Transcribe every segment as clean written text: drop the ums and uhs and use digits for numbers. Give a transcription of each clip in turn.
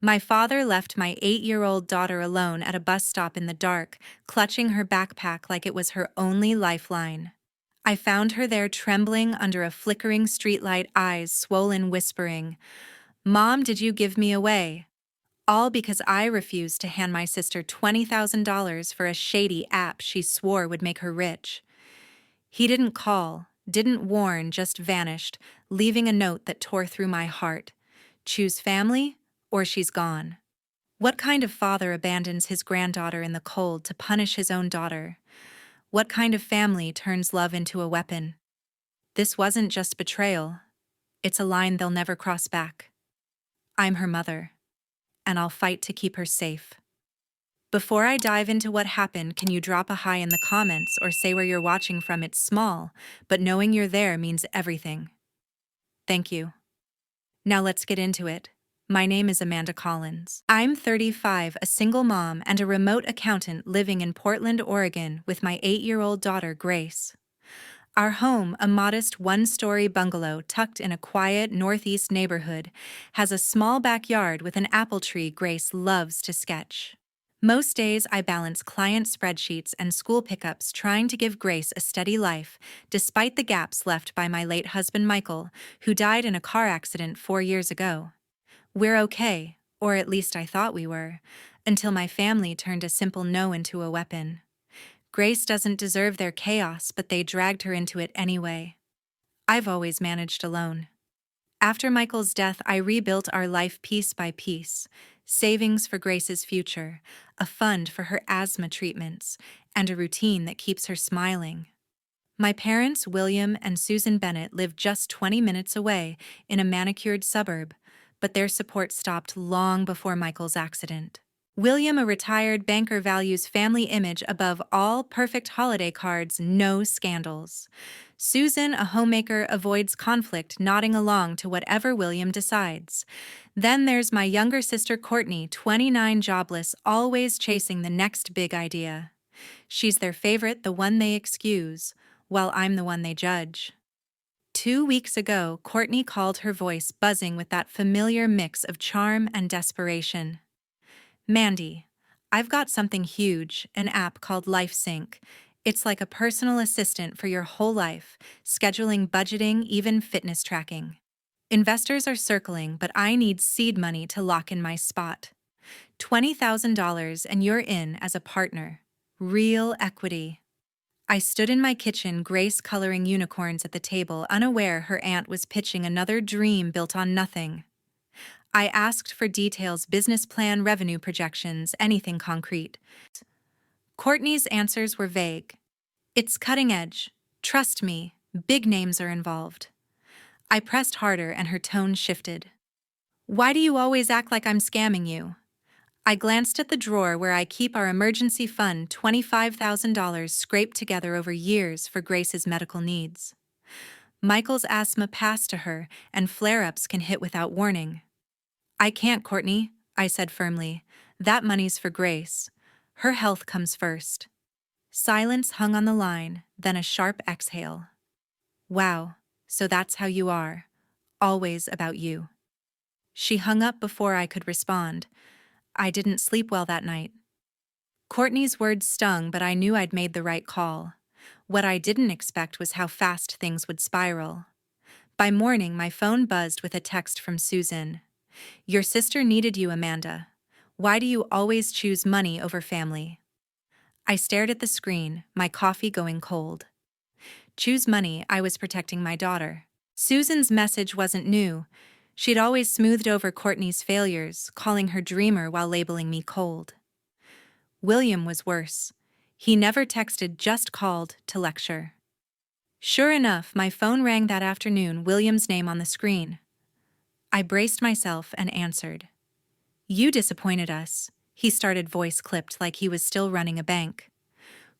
My father left my 8-year-old daughter alone at a bus stop in the dark, clutching her backpack like it was her only lifeline. I found her there trembling under a flickering streetlight, eyes swollen, whispering, "Mom, did you give me away?" All because I refused to hand my sister $20,000 for a shady app she swore would make her rich. He didn't call, didn't warn, just vanished, leaving a note that tore through my heart. Choose family, or she's gone. What kind of father abandons his granddaughter in the cold to punish his own daughter? What kind of family turns love into a weapon? This wasn't just betrayal. It's a line they'll never cross back. I'm her mother, and I'll fight to keep her safe. Before I dive into what happened, can you drop a hi in the comments or say where you're watching from? It's small, but knowing you're there means everything. Thank you. Now let's get into it. My name is Amanda Collins. I'm 35, a single mom and a remote accountant living in Portland, Oregon with my 8-year-old daughter, Grace. Our home, a modest one-story bungalow tucked in a quiet northeast neighborhood, has a small backyard with an apple tree Grace loves to sketch. Most days I balance client spreadsheets and school pickups trying to give Grace a steady life, despite the gaps left by my late husband Michael, who died in a car accident 4 years ago. We're okay, or at least I thought we were, until my family turned a simple no into a weapon. Grace doesn't deserve their chaos, but they dragged her into it anyway. I've always managed alone. After Michael's death, I rebuilt our life piece by piece. Savings for Grace's future, a fund for her asthma treatments, and a routine that keeps her smiling. My parents, William and Susan Bennett, live just 20 minutes away in a manicured suburb, but their support stopped long before Michael's accident. William, a retired banker, values family image above all, perfect holiday cards, no scandals. Susan, a homemaker, avoids conflict, nodding along to whatever William decides. Then there's my younger sister Courtney, 29, jobless, always chasing the next big idea. She's their favorite, the one they excuse, while I'm the one they judge. 2 weeks ago, Courtney called, her voice buzzing with that familiar mix of charm and desperation. "Mandy, I've got something huge, an app called LifeSync. It's like a personal assistant for your whole life, scheduling, budgeting, even fitness tracking. Investors are circling, but I need seed money to lock in my spot. $20,000 and you're in as a partner. Real equity." I stood in my kitchen, Grace coloring unicorns at the table, unaware her aunt was pitching another dream built on nothing. I asked for details, business plan, revenue projections, anything concrete. Courtney's answers were vague. "It's cutting edge. Trust me, big names are involved." I pressed harder and her tone shifted. "Why do you always act like I'm scamming you?" I glanced at the drawer where I keep our emergency fund, $25,000 scraped together over years for Grace's medical needs. Michael's asthma passed to her, and flare-ups can hit without warning. "I can't, Courtney," I said firmly. "That money's for Grace. Her health comes first." Silence hung on the line, then a sharp exhale. "Wow, so that's how you are. Always about you." She hung up before I could respond. I didn't sleep well that night. Courtney's words stung, but I knew I'd made the right call. What I didn't expect was how fast things would spiral. By morning, my phone buzzed with a text from Susan. "Your sister needed you, Amanda. Why do you always choose money over family?" I stared at the screen, my coffee going cold. Choose money, I was protecting my daughter. Susan's message wasn't new. She'd always smoothed over Courtney's failures, calling her dreamer while labeling me cold. William was worse. He never texted, just called to lecture. Sure enough, my phone rang that afternoon, William's name on the screen. I braced myself and answered. "You disappointed us," he started, voice clipped like he was still running a bank.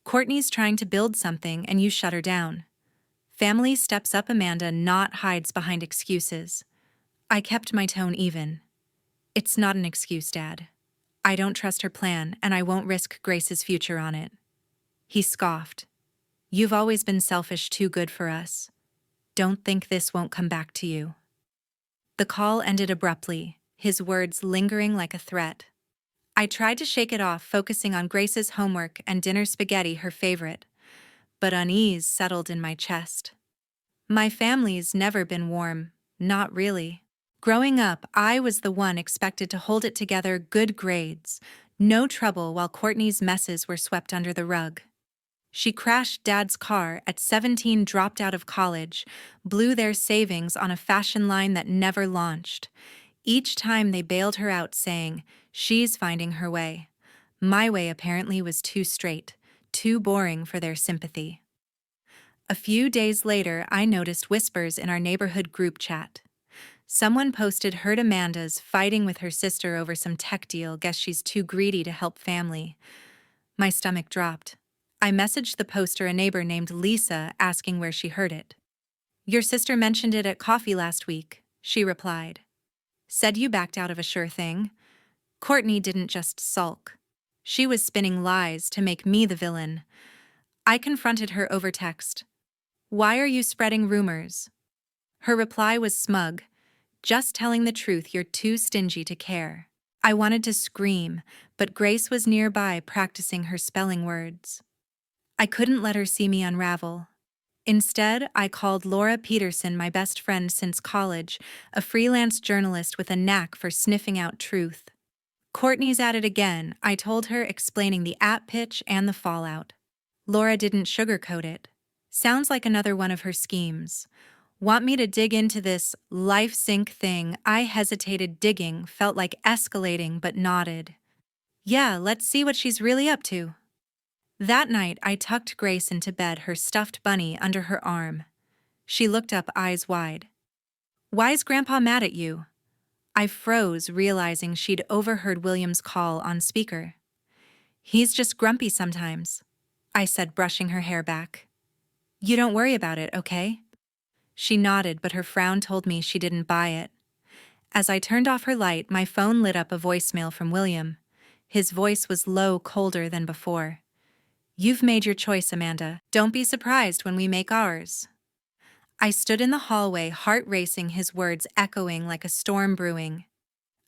"Courtney's trying to build something and you shut her down. Family steps up, Amanda, not hides behind excuses." I kept my tone even. "It's not an excuse, Dad. I don't trust her plan, and I won't risk Grace's future on it." He scoffed. "You've always been selfish, too good for us. Don't think this won't come back to you." The call ended abruptly. his words lingering like a threat. I tried to shake it off, focusing on Grace's homework and dinner spaghetti, her favorite, but unease settled in my chest. My family's never been warm, not really. Growing up, I was the one expected to hold it together, good grades, no trouble, while Courtney's messes were swept under the rug. She crashed Dad's car at 17, dropped out of college, blew their savings on a fashion line that never launched. Each time they bailed her out, saying, "She's finding her way." My way apparently was too straight, too boring for their sympathy. A few days later, I noticed whispers in our neighborhood group chat. Someone posted, "Heard Amanda's fighting with her sister over some tech deal, guess she's too greedy to help family." My stomach dropped. I messaged the poster, a neighbor named Lisa, asking where she heard it. "Your sister mentioned it at coffee last week," she replied. "Said you backed out of a sure thing." Courtney didn't just sulk. She was spinning lies to make me the villain. I confronted her over text. "Why are you spreading rumors?" Her reply was smug. "Just telling the truth, you're too stingy to care." I wanted to scream, but Grace was nearby practicing her spelling words. I couldn't let her see me unravel. Instead, I called Laura Peterson, my best friend since college, a freelance journalist with a knack for sniffing out truth. "Courtney's at it again," I told her, explaining the app pitch and the fallout. Laura didn't sugarcoat it. "Sounds like another one of her schemes. Want me to dig into this life sync thing?" I hesitated. Digging felt like escalating, but nodded. "Yeah, let's see what she's really up to." That night, I tucked Grace into bed, her stuffed bunny under her arm. She looked up, eyes wide. "Why's Grandpa mad at you?" I froze, realizing she'd overheard William's call on speaker. "He's just grumpy sometimes," I said, brushing her hair back. "You don't worry about it, okay?" She nodded, but her frown told me she didn't buy it. As I turned off her light, my phone lit up, a voicemail from William. His voice was low, colder than before. "You've made your choice, Amanda. Don't be surprised when we make ours." I stood in the hallway, heart racing, his words echoing like a storm brewing.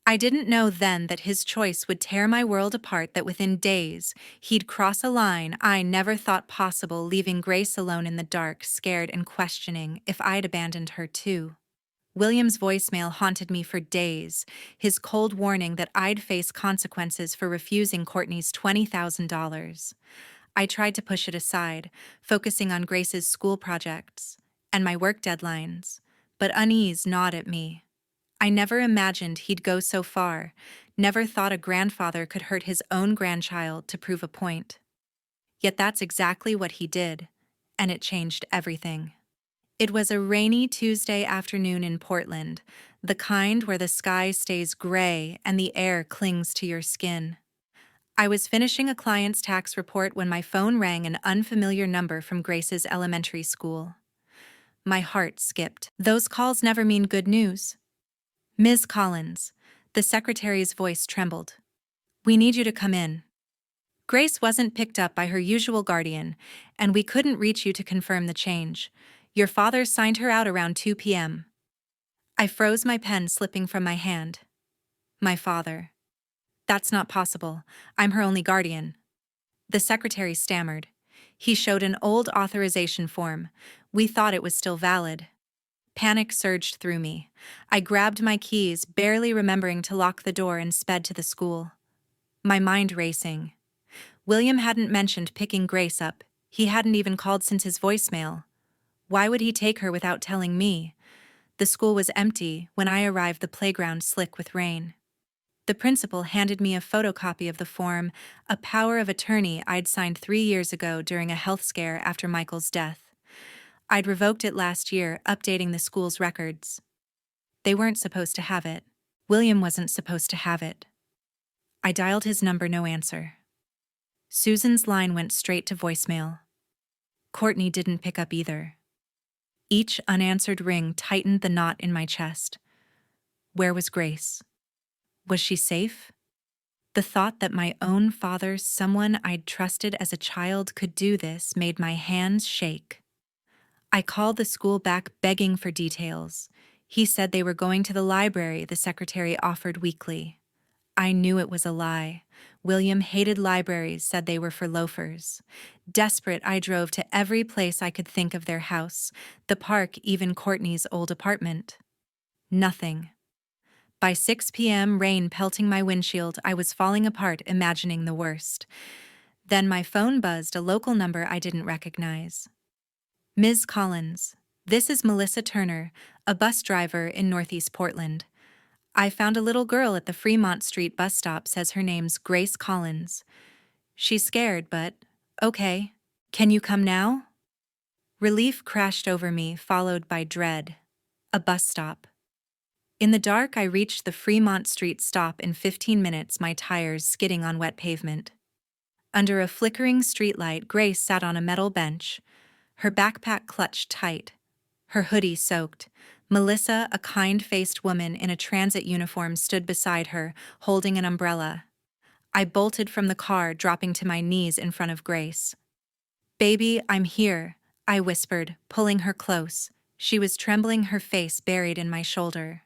I didn't know then that his choice would tear my world apart, that within days, he'd cross a line I never thought possible, leaving Grace alone in the dark, scared and questioning if I'd abandoned her too. William's voicemail haunted me for days, his cold warning that I'd face consequences for refusing Courtney's $20,000. I tried to push it aside, focusing on Grace's school projects and my work deadlines, but unease gnawed at me. I never imagined he'd go so far, never thought a grandfather could hurt his own grandchild to prove a point. Yet that's exactly what he did, and it changed everything. It was a rainy Tuesday afternoon in Portland, the kind where the sky stays gray and the air clings to your skin. I was finishing a client's tax report when my phone rang, an unfamiliar number from Grace's elementary school. My heart skipped. Those calls never mean good news. "Ms. Collins," the secretary's voice trembled. "We need you to come in." Grace wasn't picked up by her usual guardian, and we couldn't reach you to confirm the change. Your father signed her out around 2 p.m. I froze, my pen slipping from my hand. My father. "That's not possible. I'm her only guardian." The secretary stammered. He showed an old authorization form. We thought it was still valid. Panic surged through me. I grabbed my keys, barely remembering to lock the door, and sped to the school. My mind racing. William hadn't mentioned picking Grace up. He hadn't even called since his voicemail. Why would he take her without telling me? The school was empty. When I arrived, the playground slick with rain. The principal handed me a photocopy of the form, a power of attorney I'd signed 3 years ago during a health scare after Michael's death. I'd revoked it last year, updating the school's records. They weren't supposed to have it. William wasn't supposed to have it. I dialed his number, no answer. Susan's line went straight to voicemail. Courtney didn't pick up either. Each unanswered ring tightened the knot in my chest. Where was Grace? Was she safe? The thought that my own father, someone I'd trusted as a child, could do this made my hands shake. I called the school back, begging for details. He said they were going to the library, the secretary offered weakly. I knew it was a lie. William hated libraries, said they were for loafers. Desperate, I drove to every place I could think of their house, the park, even Courtney's old apartment. Nothing. By 6 p.m., rain pelting my windshield, I was falling apart, imagining the worst. Then my phone buzzed, a local number I didn't recognize. Ms. Collins, this is Melissa Turner, a bus driver in Northeast Portland. I found a little girl at the Fremont Street bus stop, says her name's Grace Collins. She's scared, but okay. Can you come now? Relief crashed over me, followed by dread. A bus stop. In the dark, I reached the Fremont Street stop in 15 minutes, my tires skidding on wet pavement. Under a flickering streetlight, Grace sat on a metal bench, her backpack clutched tight, her hoodie soaked. Melissa, a kind-faced woman in a transit uniform, stood beside her, holding an umbrella. I bolted from the car, dropping to my knees in front of Grace. "Baby, I'm here," I whispered, pulling her close. She was trembling, her face buried in my shoulder.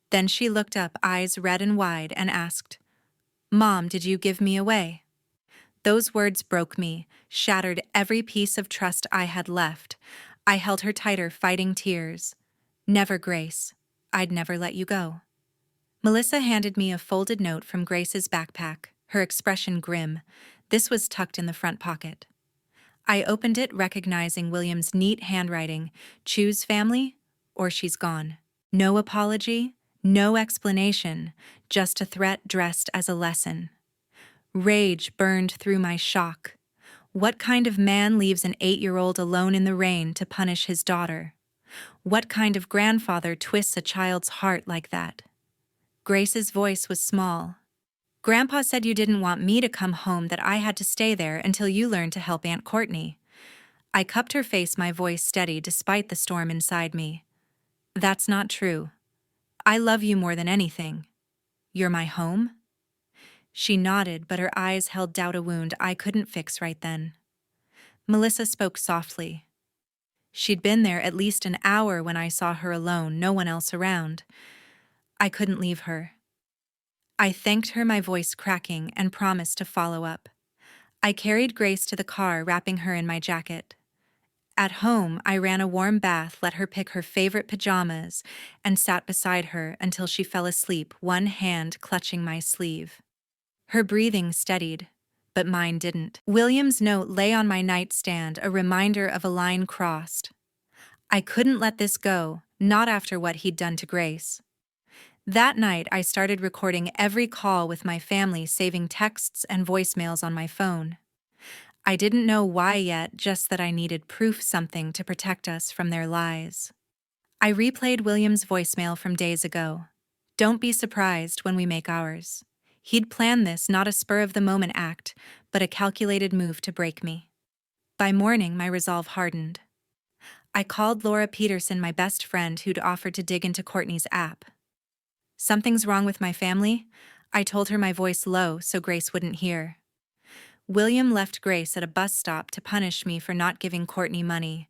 Then she looked up, eyes red and wide, and asked, "Mom, did you give me away?" Those words broke me, shattered every piece of trust I had left. I held her tighter, fighting tears. "Never, Grace. I'd never let you go." Melissa handed me a folded note from Grace's backpack, her expression grim. This was tucked in the front pocket. I opened it, recognizing William's neat handwriting. "Choose family, or she's gone." No apology, no explanation, just a threat dressed as a lesson. Rage burned through my shock. What kind of man leaves an 8-year-old alone in the rain to punish his daughter? What kind of grandfather twists a child's heart like that? Grace's voice was small. "Grandpa said you didn't want me to come home, that I had to stay there until you learned to help Aunt Courtney." I cupped her face, my voice steady despite the storm inside me. "That's not true. I love you more than anything. You're my home?" She nodded, but her eyes held doubt, a wound I couldn't fix right then. Melissa spoke softly. She'd been there at least an hour when I saw her alone, no one else around. I couldn't leave her. I thanked her, my voice cracking, and promised to follow up. I carried Grace to the car, wrapping her in my jacket. At home, I ran a warm bath, let her pick her favorite pajamas, and sat beside her until she fell asleep, one hand clutching my sleeve. Her breathing steadied, but mine didn't. William's note lay on my nightstand, a reminder of a line crossed. I couldn't let this go, not after what he'd done to Grace. That night, I started recording every call with my family, saving texts and voicemails on my phone. I didn't know why yet, just that I needed proof, something to protect us from their lies. I replayed William's voicemail from days ago. "Don't be surprised when we make ours." He'd planned this, not a spur-of-the-moment act, but a calculated move to break me. By morning, my resolve hardened. I called Laura Peterson, my best friend, who'd offered to dig into Courtney's app. "Something's wrong with my family," I told her, my voice low so Grace wouldn't hear. "William left Grace at a bus stop to punish me for not giving Courtney money.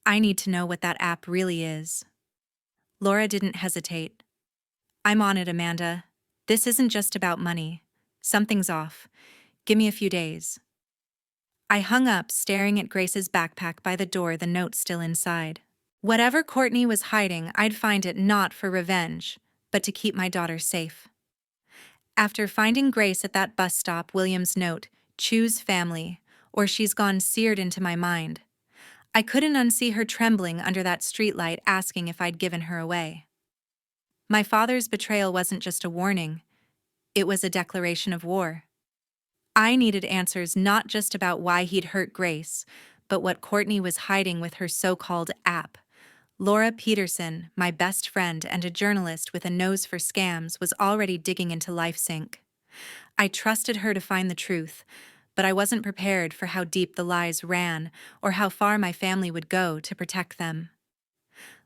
I need to know what that app really is." Laura didn't hesitate. "I'm on it, Amanda. This isn't just about money. Something's off. Give me a few days." I hung up, staring at Grace's backpack by the door, the note still inside. Whatever Courtney was hiding, I'd find it, not for revenge, but to keep my daughter safe. After finding Grace at that bus stop, William's note, "Choose family, or she's gone," seared into my mind. I couldn't unsee her trembling under that streetlight, asking if I'd given her away. My father's betrayal wasn't just a warning. It was a declaration of war. I needed answers, not just about why he'd hurt Grace, but what Courtney was hiding with her so-called app. Laura Peterson, my best friend and a journalist with a nose for scams, was already digging into LifeSync. I trusted her to find the truth, but I wasn't prepared for how deep the lies ran or how far my family would go to protect them.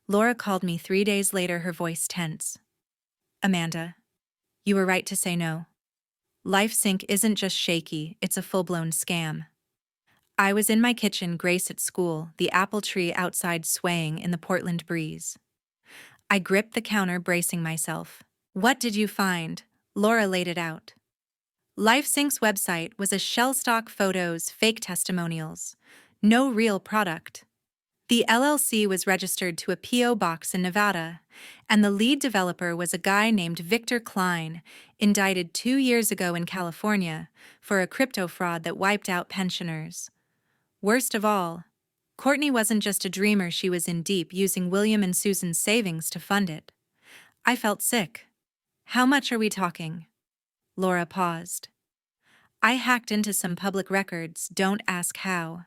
Laura called me 3 days later, her voice tense. "Amanda, you were right to say no. LifeSync isn't just shaky, it's a full-blown scam." I was in my kitchen, Grace at school, the apple tree outside swaying in the Portland breeze. I gripped the counter, bracing myself. What did you find? Laura laid it out. LifeSync's website was a shell stock photos, fake testimonials. No real product. The LLC was registered to a P.O. box in Nevada, and the lead developer was a guy named Victor Klein, indicted 2 years ago in California for a crypto fraud that wiped out pensioners. Worst of all, Courtney wasn't just a dreamer, she was in deep, using William and Susan's savings to fund it. I felt sick. How much are we talking? Laura paused. I hacked into some public records, don't ask how.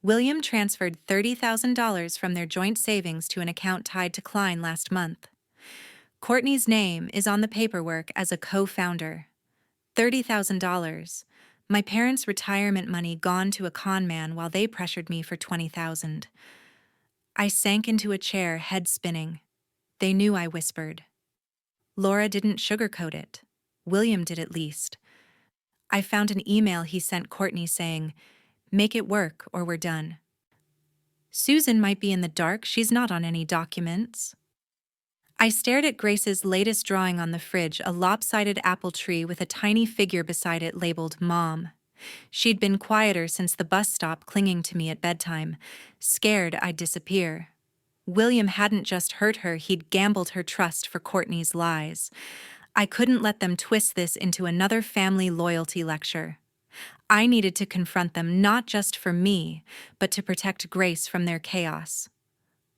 William transferred $30,000 from their joint savings to an account tied to Klein last month. Courtney's name is on the paperwork as a co-founder. $30,000. My parents' retirement money gone to a con man while they pressured me for $20,000. I sank into a chair, head spinning. They knew, I whispered. Laura didn't sugarcoat it. William did, at least. I found an email he sent Courtney saying, "Make it work or we're done." Susan might be in the dark, she's not on any documents. I stared at Grace's latest drawing on the fridge, a lopsided apple tree with a tiny figure beside it labeled Mom. She'd been quieter since the bus stop, clinging to me at bedtime, scared I'd disappear. William hadn't just hurt her, he'd gambled her trust for Courtney's lies. I couldn't let them twist this into another family loyalty lecture. I needed to confront them, not just for me, but to protect Grace from their chaos.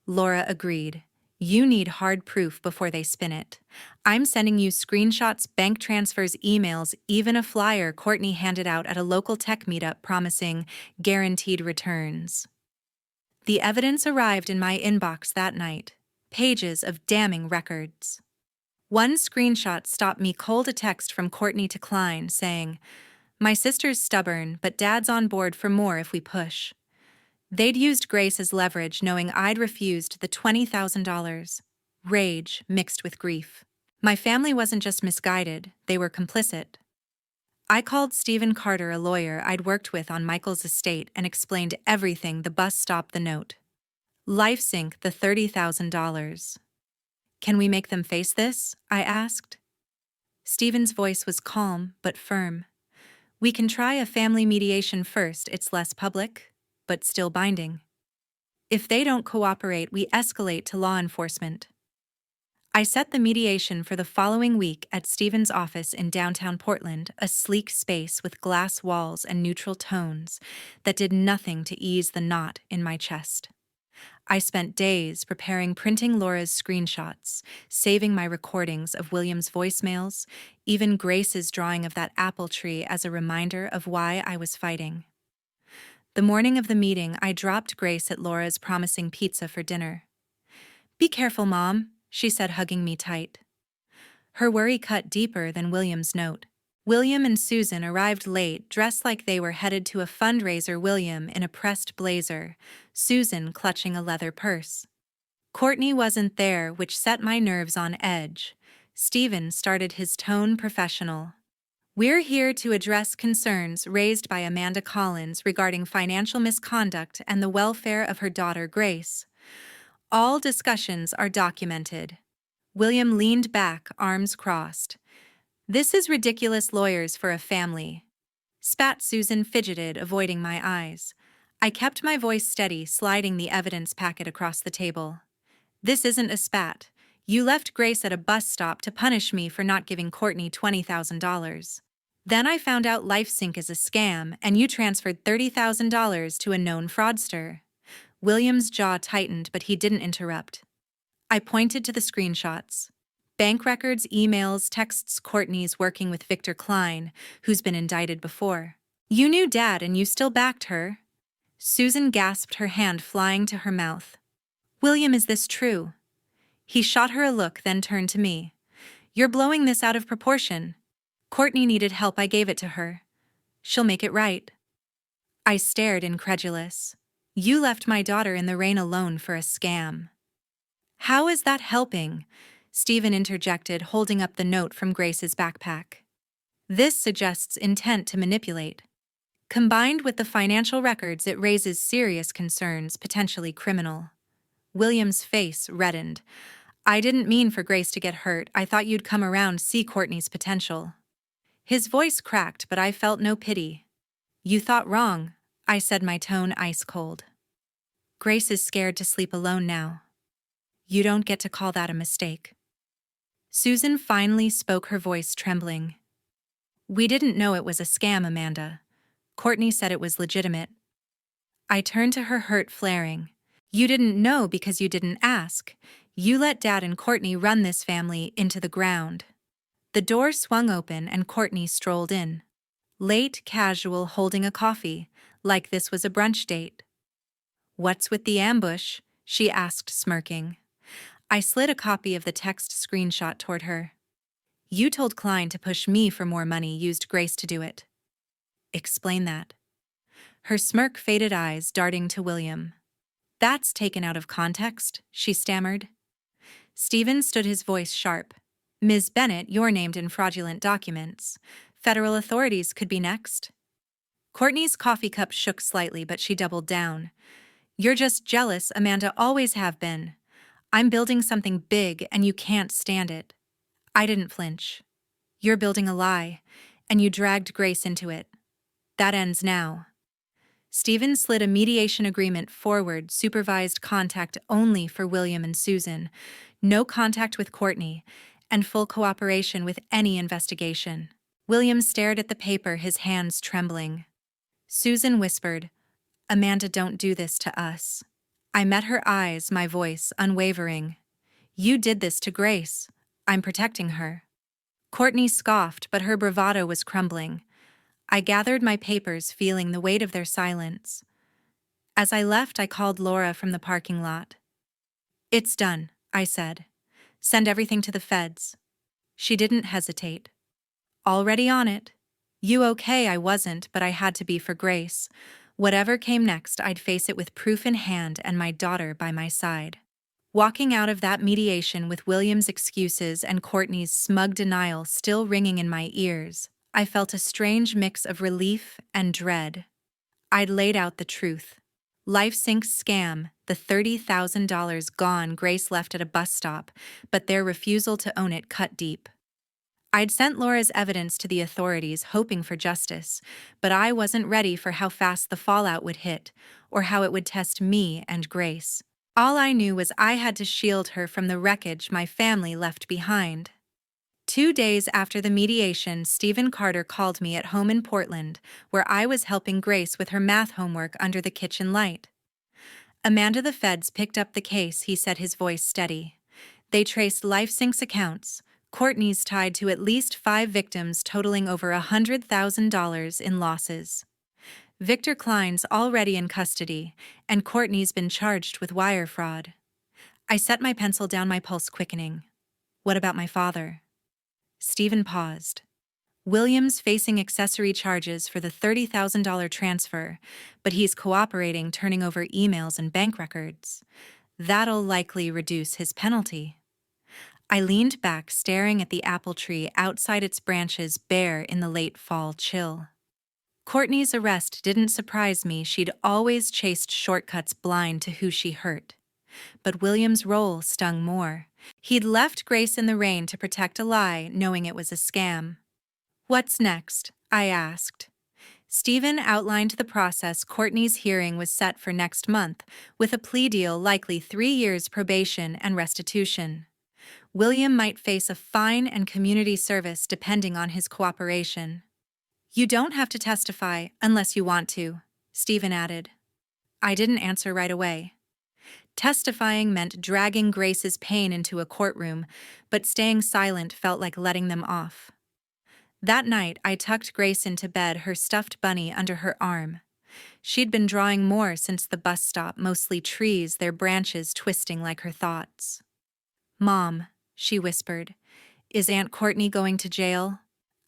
Laura agreed. You need hard proof before they spin it. I'm sending you screenshots, bank transfers, emails, even a flyer Courtney handed out at a local tech meetup promising guaranteed returns. The evidence arrived in my inbox that night. Pages of damning records. One screenshot stopped me cold, a text from Courtney to Klein saying, "My sister's stubborn, but Dad's on board for more if we push." They'd used Grace as leverage, knowing I'd refused the $20,000. Rage mixed with grief. My family wasn't just misguided, they were complicit. I called Stephen Carter, a lawyer I'd worked with on Michael's estate, and explained everything. The bus stopped, the note. LifeSync, the $30,000. Can we make them face this? I asked. Stephen's voice was calm but firm. We can try a family mediation first, it's less public, but still binding. If they don't cooperate, we escalate to law enforcement. I set the mediation for the following week at Stephen's office in downtown Portland, a sleek space with glass walls and neutral tones that did nothing to ease the knot in my chest. I spent days preparing, printing Laura's screenshots, saving my recordings of William's voicemails, even Grace's drawing of that apple tree as a reminder of why I was fighting. The morning of the meeting, I dropped Grace at Laura's, promising pizza for dinner. "Be careful, Mom," she said, hugging me tight. Her worry cut deeper than William's note. William and Susan arrived late, dressed like they were headed to a fundraiser, William in a pressed blazer, Susan clutching a leather purse. Courtney wasn't there, which set my nerves on edge. Stephen started his tone professional. "We're here to address concerns raised by Amanda Collins regarding financial misconduct and the welfare of her daughter, Grace. All discussions are documented." William leaned back, arms crossed. "This is ridiculous, lawyers for a family." Spat. Susan fidgeted, avoiding my eyes. I kept my voice steady, sliding the evidence packet across the table. "This isn't a spat. You left Grace at a bus stop to punish me for not giving Courtney $20,000. Then I found out LifeSync is a scam, and you transferred $30,000 to a known fraudster." William's jaw tightened, but he didn't interrupt. I pointed to the screenshots. Bank records, emails, texts. Courtney's working with Victor Klein, who's been indicted before. "You knew Dad and you still backed her." Susan gasped, her hand flying to her mouth. "William, is this true?" He shot her a look, then turned to me. "You're blowing this out of proportion. Courtney needed help, I gave it to her. She'll make it right." I stared, incredulous. "You left my daughter in the rain alone for a scam." "How is that helping?" Stephen interjected, holding up the note from Grace's backpack. "This suggests intent to manipulate. Combined with the financial records, it raises serious concerns, potentially criminal." William's face reddened. I didn't mean for Grace to get hurt. I thought you'd come around, see Courtney's potential. His voice cracked, but I felt no pity. You thought wrong, I said, my tone ice cold. Grace is scared to sleep alone now. You don't get to call that a mistake. Susan finally spoke, her voice trembling. We didn't know it was a scam, Amanda. Courtney said it was legitimate. I turned to her, hurt flaring. You didn't know because you didn't ask. You let Dad and Courtney run this family into the ground. The door swung open and Courtney strolled in. Late, casual, holding a coffee, like this was a brunch date. What's with the ambush? She asked, smirking. I slid a copy of the text screenshot toward her. You told Klein to push me for more money, used Grace to do it. Explain that. Her smirk-faded eyes darting to William. That's taken out of context, she stammered. Stephen stood, his voice sharp. Ms. Bennett, you're named in fraudulent documents. Federal authorities could be next. Courtney's coffee cup shook slightly, but she doubled down. You're just jealous, Amanda, always have been. I'm building something big and you can't stand it. I didn't flinch. You're building a lie, and you dragged Grace into it. That ends now. Stephen slid a mediation agreement forward, supervised contact only for William and Susan, no contact with Courtney, and full cooperation with any investigation. William stared at the paper, his hands trembling. Susan whispered, Amanda, don't do this to us. I met her eyes, my voice unwavering. You did this to Grace. I'm protecting her. Courtney scoffed, but her bravado was crumbling. I gathered my papers, feeling the weight of their silence. As I left, I called Laura from the parking lot. It's done, I said. Send everything to the feds. She didn't hesitate. Already on it. You okay? I wasn't, but I had to be for Grace. Whatever came next, I'd face it with proof in hand and my daughter by my side. Walking out of that mediation with William's excuses and Courtney's smug denial still ringing in my ears, I felt a strange mix of relief and dread. I'd laid out the truth. LifeSync's scam, the $30,000 gone, Grace left at a bus stop, but their refusal to own it cut deep. I'd sent Laura's evidence to the authorities, hoping for justice, but I wasn't ready for how fast the fallout would hit, or how it would test me and Grace. All I knew was I had to shield her from the wreckage my family left behind. 2 days after the mediation, Stephen Carter called me at home in Portland, where I was helping Grace with her math homework under the kitchen light. Amanda, the feds picked up the case, he said, his voice steady. They traced LifeSync's accounts, Courtney's tied to at least 5 victims, totaling over $100,000 in losses. Victor Klein's already in custody, and Courtney's been charged with wire fraud. I set my pencil down, my pulse quickening. What about my father? Stephen paused. William's facing accessory charges for the $30,000 transfer, but he's cooperating, turning over emails and bank records. That'll likely reduce his penalty. I leaned back, staring at the apple tree outside, its branches bare in the late fall chill. Courtney's arrest didn't surprise me. She'd always chased shortcuts, blind to who she hurt. But William's role stung more. He'd left Grace in the rain to protect a lie, knowing it was a scam. What's next? I asked. Stephen outlined the process. Courtney's hearing was set for next month, with a plea deal, likely 3 years probation and restitution. William might face a fine and community service depending on his cooperation. You don't have to testify unless you want to, Stephen added. I didn't answer right away. Testifying meant dragging Grace's pain into a courtroom, but staying silent felt like letting them off. That night, I tucked Grace into bed, her stuffed bunny under her arm. She'd been drawing more since the bus stop, mostly trees, their branches twisting like her thoughts. Mom, she whispered, is Aunt Courtney going to jail?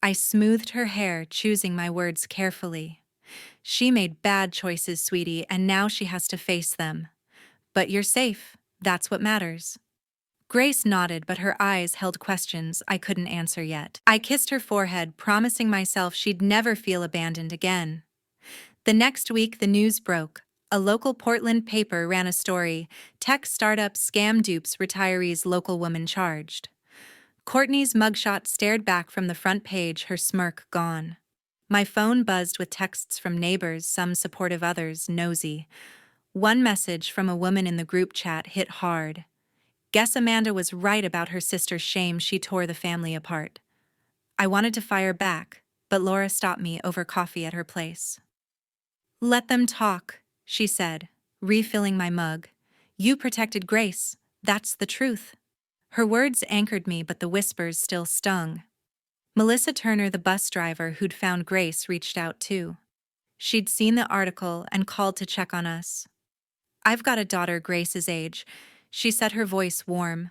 I smoothed her hair, choosing my words carefully. She made bad choices, sweetie, and now she has to face them. But you're safe. That's what matters. Grace nodded, but her eyes held questions I couldn't answer yet. I kissed her forehead, promising myself she'd never feel abandoned again. The next week, the news broke. A local Portland paper ran a story: tech startup scam dupes retirees local woman charged. Courtney's mugshot stared back from the front page, her smirk gone. My phone buzzed with texts from neighbors, some supportive, others nosy. One message from a woman in the group chat hit hard. Guess Amanda was right about her sister's shame, she tore the family apart. I wanted to fire back, but Laura stopped me over coffee at her place. Let them talk, she said, refilling my mug. You protected Grace, that's the truth. Her words anchored me, but the whispers still stung. Melissa Turner, the bus driver who'd found Grace, reached out too. She'd seen the article and called to check on us. I've got a daughter Grace's age, she said, her voice warm.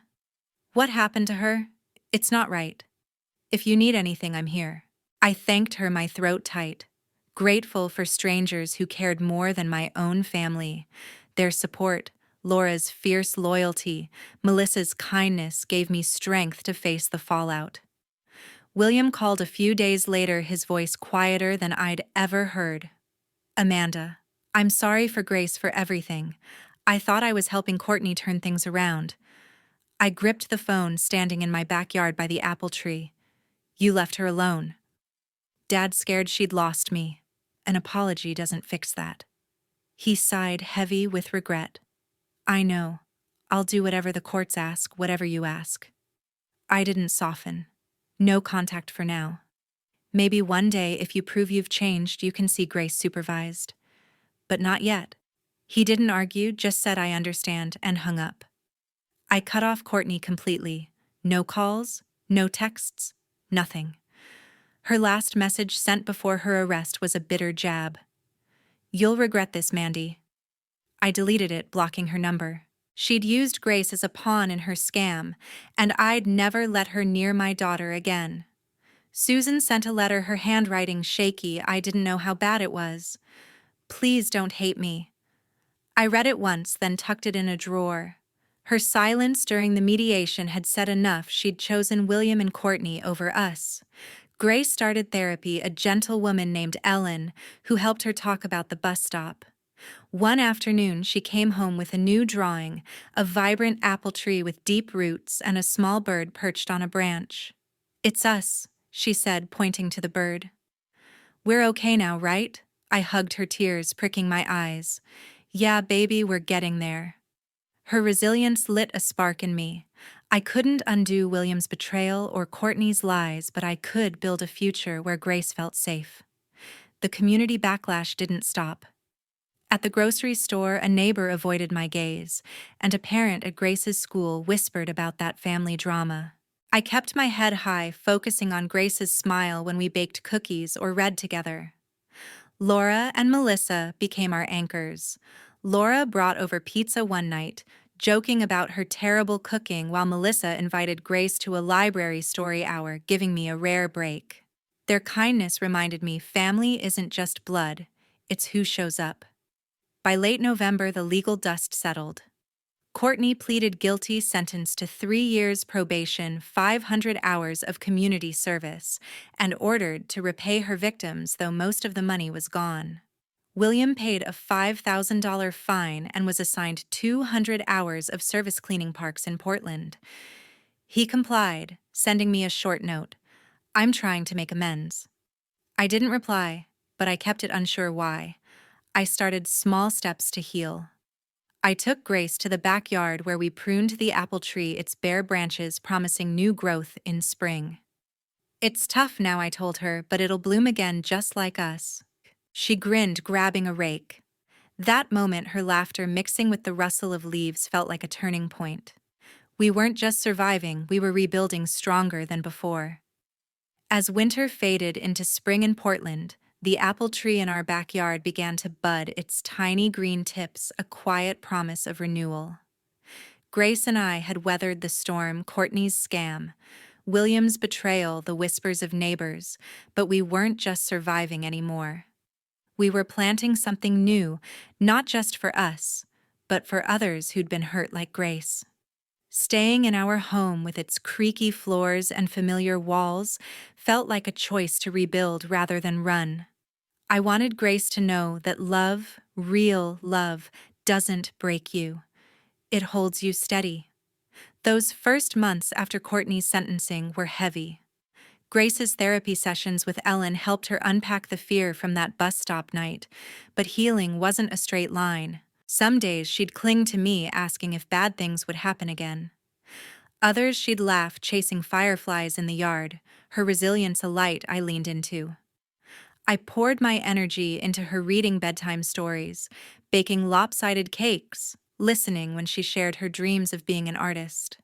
What happened to her? It's not right. If you need anything, I'm here. I thanked her, my throat tight, grateful for strangers who cared more than my own family. Their support, Laura's fierce loyalty, Melissa's kindness gave me strength to face the fallout. William called a few days later, his voice quieter than I'd ever heard. Amanda, I'm sorry for Grace, for everything. I thought I was helping Courtney turn things around. I gripped the phone, standing in my backyard by the apple tree. You left her alone. Dad's scared she'd lost me. An apology doesn't fix that. He sighed, heavy with regret. I know. I'll do whatever the courts ask, whatever you ask. I didn't soften. No contact for now. Maybe one day, if you prove you've changed, you can see Grace supervised. But not yet. He didn't argue, just said I understand, and hung up. I cut off Courtney completely. No calls, no texts, nothing. Her last message sent before her arrest was a bitter jab. You'll regret this, Mandy. I deleted it, blocking her number. She'd used Grace as a pawn in her scam, and I'd never let her near my daughter again. Susan sent a letter, her handwriting shaky. I didn't know how bad it was. Please don't hate me. I read it once, then tucked it in a drawer. Her silence during the mediation had said enough. She'd chosen William and Courtney over us. Grace started therapy, a gentle woman named Ellen, who helped her talk about the bus stop. One afternoon, she came home with a new drawing, a vibrant apple tree with deep roots and a small bird perched on a branch. It's us, she said, pointing to the bird. We're okay now, right? I hugged her, tears pricking my eyes. Yeah, baby, we're getting there. Her resilience lit a spark in me. I couldn't undo William's betrayal or Courtney's lies, but I could build a future where Grace felt safe. The community backlash didn't stop. At the grocery store, a neighbor avoided my gaze, and a parent at Grace's school whispered about that family drama. I kept my head high, focusing on Grace's smile when we baked cookies or read together. Laura and Melissa became our anchors. Laura brought over pizza one night, joking about her terrible cooking, while Melissa invited Grace to a library story hour, giving me a rare break. Their kindness reminded me family isn't just blood, it's who shows up. By late November, the legal dust settled. Courtney pleaded guilty, sentenced to 3 years probation, 500 hours of community service, and ordered to repay her victims, though most of the money was gone. William paid a $5,000 fine and was assigned 200 hours of service cleaning parks in Portland. He complied, sending me a short note. I'm trying to make amends. I didn't reply, but I kept it, unsure why. I started small steps to heal. I took Grace to the backyard where we pruned the apple tree, its bare branches promising new growth in spring. It's tough now, I told her, but it'll bloom again just like us. She grinned, grabbing a rake. That moment, her laughter mixing with the rustle of leaves felt like a turning point. We weren't just surviving, we were rebuilding stronger than before. As winter faded into spring in Portland, the apple tree in our backyard began to bud, its tiny green tips a quiet promise of renewal. Grace and I had weathered the storm, Courtney's scam, William's betrayal, the whispers of neighbors, but we weren't just surviving anymore. We were planting something new, not just for us, but for others who'd been hurt like Grace. Staying in our home with its creaky floors and familiar walls felt like a choice to rebuild rather than run. I wanted Grace to know that love, real love, doesn't break you. It holds you steady. Those first months after Courtney's sentencing were heavy. Grace's therapy sessions with Ellen helped her unpack the fear from that bus stop night, but healing wasn't a straight line. Some days she'd cling to me asking if bad things would happen again. Others she'd laugh chasing fireflies in the yard, her resilience a light I leaned into. I poured my energy into her reading bedtime stories, baking lopsided cakes, listening when she shared her dreams of being an artist.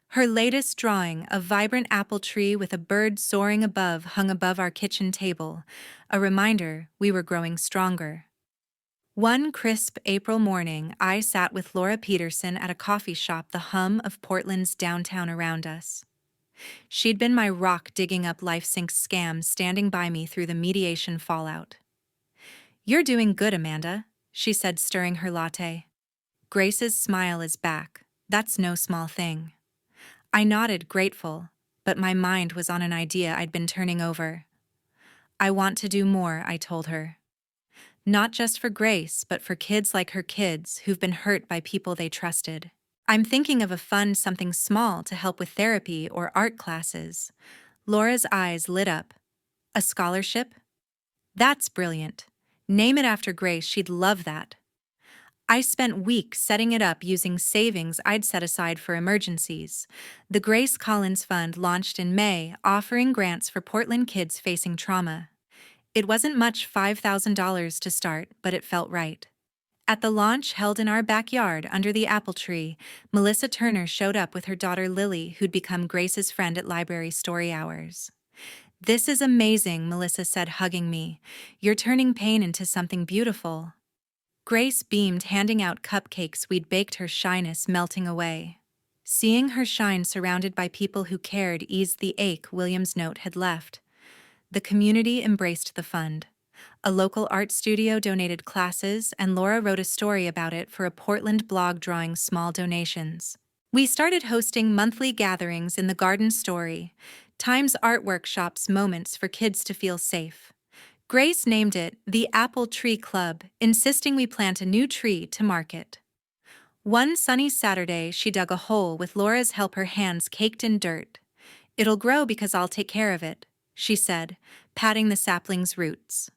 Her latest drawing, a vibrant apple tree with a bird soaring above, hung above our kitchen table, a reminder we were growing stronger. One crisp April morning, I sat with Laura Peterson at a coffee shop, the hum of Portland's downtown around us. She'd been my rock digging up LifeSync scams, standing by me through the mediation fallout. "You're doing good, Amanda," she said, stirring her latte. Grace's smile is back. That's no small thing. I nodded, grateful, but my mind was on an idea I'd been turning over. "I want to do more," I told her. "Not just for Grace, but for kids like her kids who've been hurt by people they trusted. I'm thinking of a fund, something small to help with therapy or art classes." Laura's eyes lit up. "A scholarship? That's brilliant. Name it after Grace, she'd love that." I spent weeks setting it up using savings I'd set aside for emergencies. The Grace Collins Fund launched in May, offering grants for Portland kids facing trauma. It wasn't much, $5,000 to start, but it felt right. At the launch held in our backyard under the apple tree, Melissa Turner showed up with her daughter Lily, who'd become Grace's friend at library story hours. "This is amazing," Melissa said, hugging me. "You're turning pain into something beautiful." Grace beamed, handing out cupcakes we'd baked, her shyness melting away. Seeing her shine surrounded by people who cared eased the ache William's note had left. The community embraced the fund. A local art studio donated classes, and Laura wrote a story about it for a Portland blog, drawing small donations. We started hosting monthly gatherings in the Garden Story, Times art workshops, moments for kids to feel safe. Grace named it the Apple Tree Club, insisting we plant a new tree to mark it. One sunny Saturday, she dug a hole with Laura's help, her hands caked in dirt. "It'll grow because I'll take care of it," she said, patting the sapling's roots.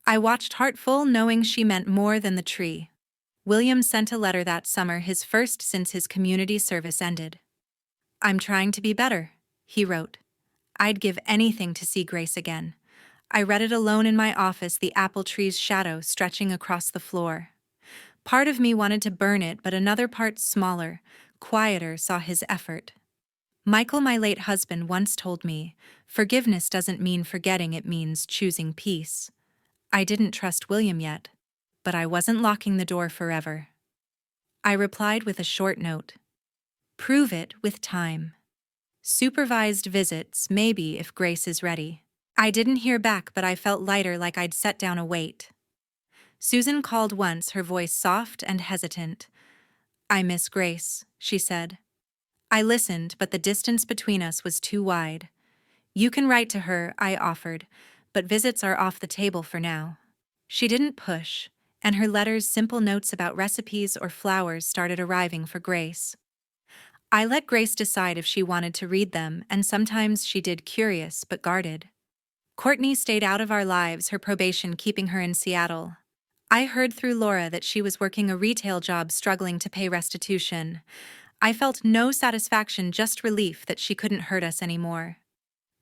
I watched, heartful, knowing she meant more than the tree. William sent a letter that summer, his first since his community service ended. "I'm trying to be better," he wrote. "I'd give anything to see Grace again." I read it alone in my office, the apple tree's shadow stretching across the floor. Part of me wanted to burn it, but another part, smaller, quieter, saw his effort. Michael, my late husband, once told me, "Forgiveness doesn't mean forgetting, it means choosing peace." I didn't trust William yet, but I wasn't locking the door forever. I replied with a short note. "Prove it with time. Supervised visits, maybe, if Grace is ready." I didn't hear back, but I felt lighter, like I'd set down a weight. Susan called once, her voice soft and hesitant. "I miss Grace," she said. I listened, but the distance between us was too wide. "You can write to her," I offered, "but visits are off the table for now." She didn't push, and her letters, simple notes about recipes or flowers, started arriving for Grace. I let Grace decide if she wanted to read them, and sometimes she did, curious but guarded. Courtney stayed out of our lives, her probation keeping her in Seattle. I heard through Laura that she was working a retail job, struggling to pay restitution. I felt no satisfaction, just relief that she couldn't hurt us anymore.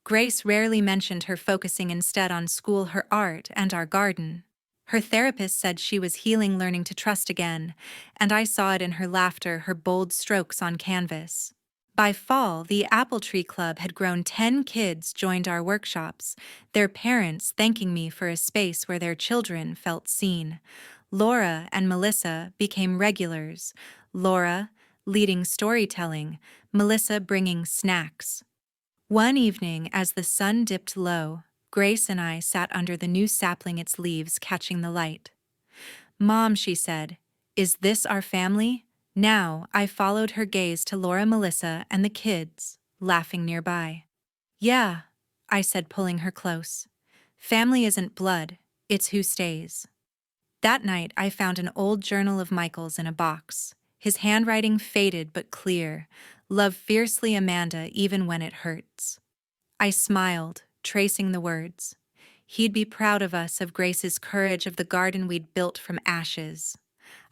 Grace rarely mentioned her, focusing instead on school, her art, and our garden. Her therapist said she was healing, learning to trust again, and I saw it in her laughter, her bold strokes on canvas. By fall, the Apple Tree Club had grown. 10 kids joined our workshops, their parents thanking me for a space where their children felt seen. Laura and Melissa became regulars, Laura leading storytelling, Melissa bringing snacks. One evening, as the sun dipped low, Grace and I sat under the new sapling, its leaves catching the light. "Mom," she said, "is this our family?" Now I followed her gaze to Laura, Melissa, and the kids, laughing nearby. "Yeah," I said, pulling her close. "Family isn't blood, It's who stays. That night, I found an old journal of Michael's in a box. His handwriting faded but clear. Love fiercely Amanda even when it hurts. I smiled, tracing the words. He'd be proud of us, of Grace's courage, of the garden we'd built from ashes.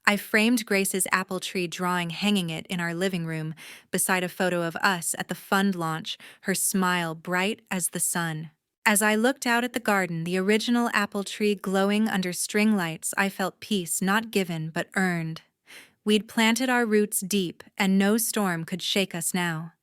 I framed Grace's apple tree drawing, hanging it in our living room, beside a photo of us at the fund launch, her smile bright as the sun. As I looked out at the garden, the original apple tree glowing under string lights, I felt peace not given but earned. We'd planted our roots deep, and no storm could shake us now.